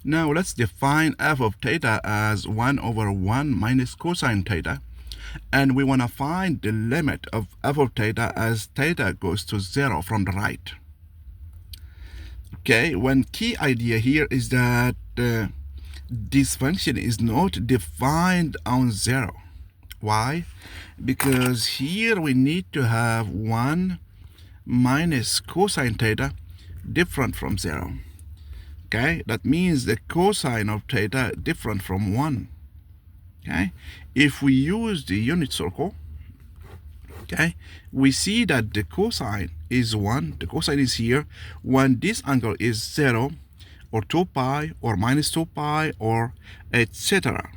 Now let's define f of theta as 1 over 1 minus cosine theta. And we want to find the limit of f of theta as theta goes to 0 from the right. Okay, one key idea here is that this function is not defined on 0. Why? Because here we need to have 1 minus cosine theta different from 0. Okay, that means the cosine of theta different from 1. Okay, if we use the unit circle, okay, we see that the cosine is 1, the cosine is here, when this angle is 0, or 2 pi, or minus 2 pi, or etc.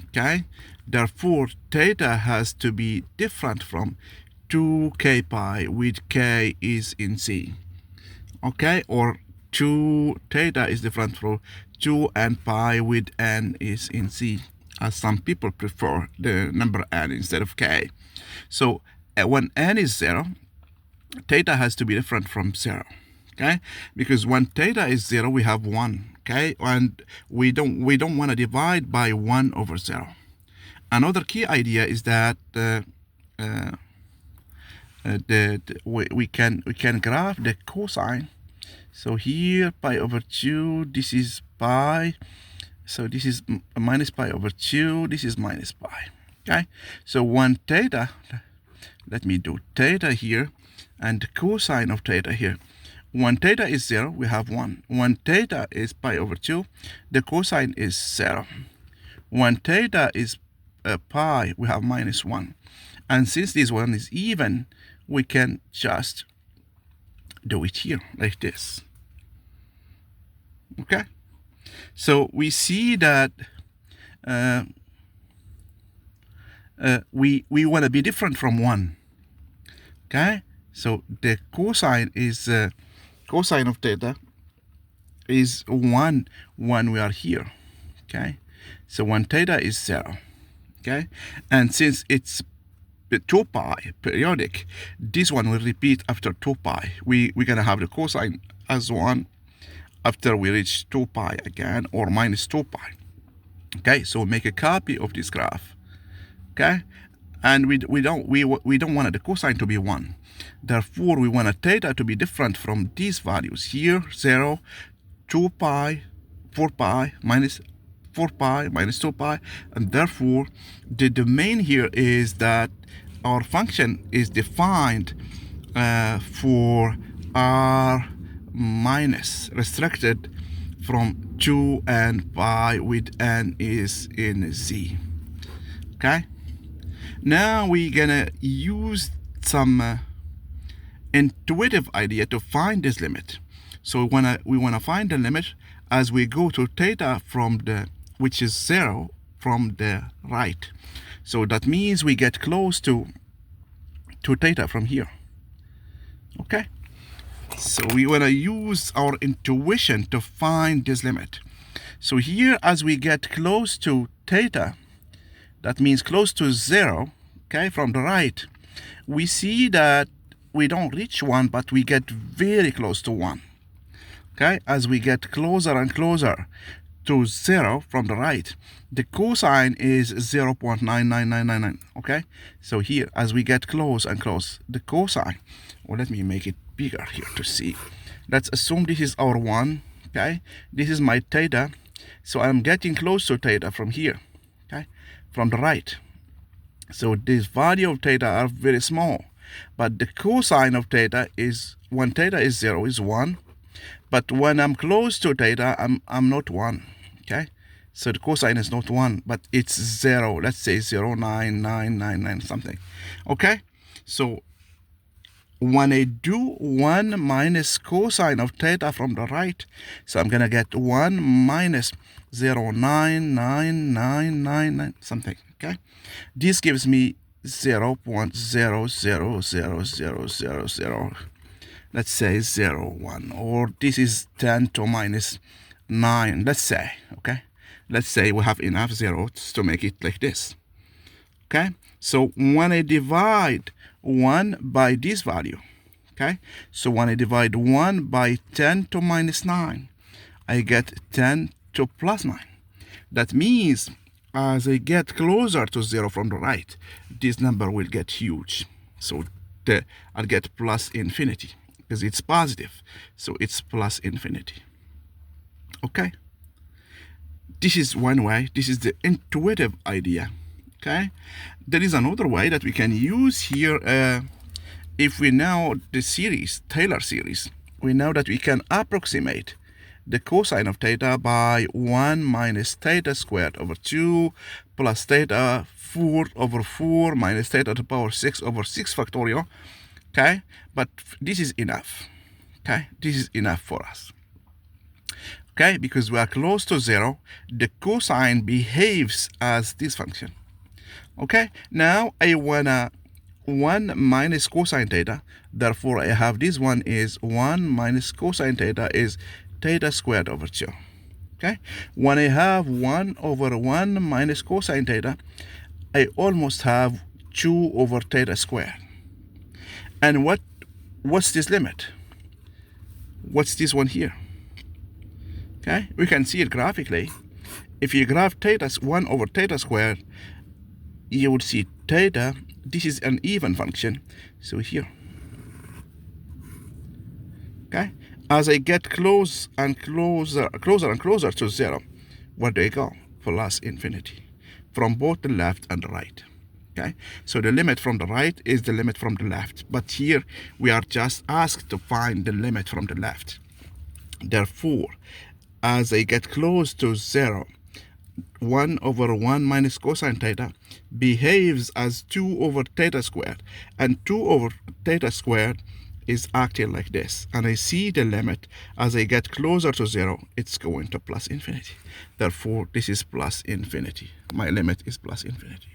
Okay, therefore theta has to be different from 2k pi with k is in C. Okay, or 2 theta is different from 2 and pi with n is in C, as some people prefer the number n instead of k. So when n is 0, theta has to be different from 0. Okay, because when theta is 0, we have 1. Okay, and we don't want to divide by 1 over 0. Another key idea is that we can graph the cosine. So here pi over 2, this is pi, so this is minus pi over 2, this is minus pi. Okay, so when theta, let me do theta here and cosine of theta here. When theta is 0, we have 1. When theta is pi over 2, the cosine is 0. When theta is pi, we have minus 1. And since this one is even, we can just do it here like this. Okay, so we see that we want to be different from 1. Okay, so the cosine is cosine of theta is 1 when we are here. Okay, so when theta is 0. Okay, and since it's 2 pi periodic, this one will repeat after 2 pi. We're gonna have the cosine as 1 after we reach 2 pi again, or minus 2 pi. Okay, so make a copy of this graph. Okay, and we don't want the cosine to be 1. Therefore, we want theta to be different from these values here: 0, 2 pi, 4 pi, minus 4 pi, minus 2 pi, and therefore the domain here is that our function is defined for r minus, restricted from 2 and pi with n is in Z. Okay, now we're gonna use some intuitive idea to find this limit. So we wanna find the limit as we go to theta from the, which is 0, from the right. So that means we get close to theta from here. Okay, so we want to use our intuition to find this limit. So here, as we get close to theta, that means close to 0, okay, from the right, we see that we don't reach 1, but we get very close to 1. Okay, as we get closer and closer to 0 from the right, the cosine is 0.99999. Okay, so here, as we get close and close, the cosine, well, let me make it bigger here to see. Let's assume this is our 1. Okay, this is my theta, so I'm getting close to theta from here. Okay, from the right. So this value of theta are very small, but the cosine of theta is, when theta is 0, is 1. But when I'm close to theta, I'm not 1. Okay, so the cosine is not 1, but it's 0. Let's say 0.9999 something. Okay, so when I do 1 minus cosine of theta from the right, so I'm gonna get 1 minus 0.99999 something. Okay, this gives me 0.000000. Let's say 0.1, or this is 10 to minus 9, let's say. Okay, let's say we have enough zeros to make it like this. Okay, so when I divide 1 by this value, okay, so when I divide 1 by 10 to minus 9, I get 10 to plus 9. That means as I get closer to 0 from the right, this number will get huge. So I'll get plus infinity because it's positive. So it's plus infinity. Okay? This is one way. This is the intuitive idea. Okay? There is another way that we can use here. If we know the series, Taylor series, we know that we can approximate the cosine of theta by 1 minus theta squared over 2 plus theta 4 over 4 minus theta to the power 6 over 6 factorial. Okay? But this is enough. Okay? This is enough for us. Okay? Because we are close to 0, the cosine behaves as this function. Okay? Now I wanna 1 minus cosine theta. Therefore, I have this one is 1 minus cosine theta is theta squared over 2. Okay? When I have 1 over 1 minus cosine theta, I almost have 2 over theta squared. And what's this limit? What's this one here? Okay? We can see it graphically. If you graph theta 1 over theta squared, you would see theta, this is an even function, so here. Okay? As I get closer and closer to 0, where do I go? Plus infinity, from both the left and the right. Okay? So the limit from the right is the limit from the left, but here we are just asked to find the limit from the left. Therefore, as I get close to 0, 1 over 1 minus cosine theta behaves as 2 over theta squared, and 2 over theta squared is acting like this, and I see the limit as I get closer to 0, it's going to plus infinity. Therefore, this is plus infinity. My limit is plus infinity.